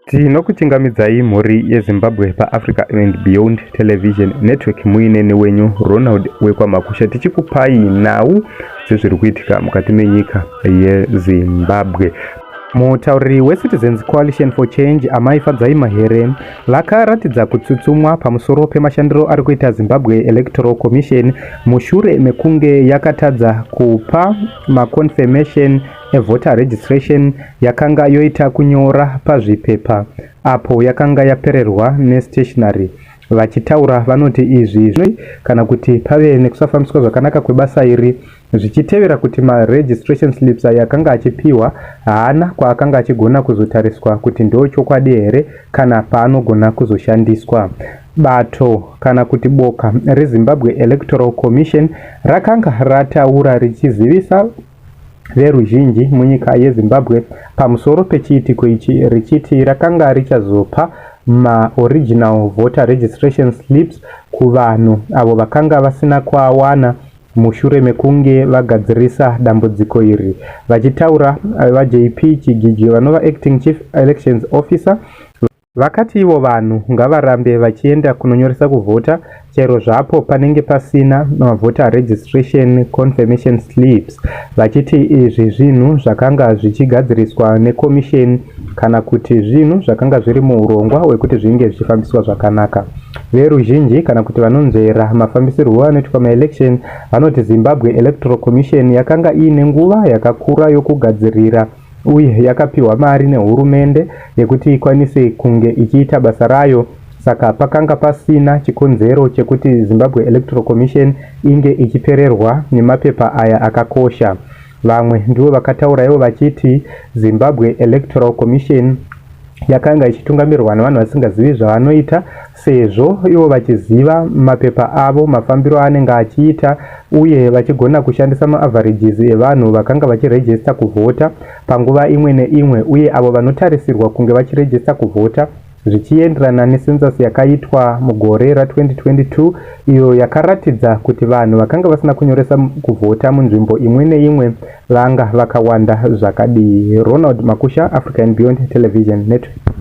Tinokuchingamidzai mhuri yeZimbabwe paAfrica and Beyond Television Network muine wenyu Ronald wekwamakusha tichikupai nhau dzezviri kuitika mukati menyika yeZimbabwe. Mutauriri weCitizens Coalition for Change Adv Fadzai Mahere lakaratidza kutsutsumwa pamusoro pemashandiro ari kuita Zimbabwe Electoral Commission mushure mekunge yakatadza kupa maconfirmation evoter registration yakanga yoita kunyora pazvipepa apo yakanga yapererwa nestationary. Vachitaura vanoti izvi kana kuti pave nekusafambiswa zvakanaka kwebasa iri zvichitevera kuti registration slips yakanga achipiwa haana kwaakanga achigona kuzotariswa kuti ndo chokwadi here kana paanogona kuzoshandiswa. Bato kana kuti boka reZimbabwe Electoral Commission rakanga rataura richizivisa veruzhinji munyika yeZimbabwe pamusoro pechiitiko ichi richiti rakanga richazopa original voter registration slips kuvanhu avo vakanga vasina kwawana mushure mekunge vagadzirisa dambudziko iri. Vachitaura vaJP Chigiji vanova acting chief elections officer vakati ivo vanhu ngavarambe vachienda kunonyoresa kuvhota chero zvapo panenge pasina voter registration confirmation slips, vachiti izvi zvinhu zvakanga zvichigadziriswa nekomisheni kana kuti zvinhu zvakanga zviri muurongwa wekuti zvinge zvichifambiswa zvakanaka. Veruzhinji kana kuti vanonzvera mafambisirwo anoitwa maelection vanoti Zimbabwe Electoral Commission yakanga iine nguva yakakura yokugadzirira uye yakapiwa mari nehurumende yekuti ikwanise kunge ichiita basa rayo, saka pakanga pasina chikonzero chekuti Zimbabwe Electoral Commission inge ichipererwa nemapepa aya akakosha. Vamwe ndivo vakataura ivo vachiti Zimbabwe Electoral Commission yakanga ichitungamirwa navanhu vasingazivi zvavanoita, sezvo ivo vachiziva mapepa avo mafambiro anenge achiita uye vachigona kushandisa maaverages evanhu vakanga vachirejista kuvhota panguva imwe neimwe uye avo vanotarisirwa kunge vachirejista kuvhota zvichienderana nesensus yakaitwa mugore ra2022 iyo yakaratidza kuti vanhu vakanga vasina kunyoresa kuvhota munzvimbo imwe neimwe vanga vakawanda zvakadii. Ronald Makusha, Africa and Beyond Television Network.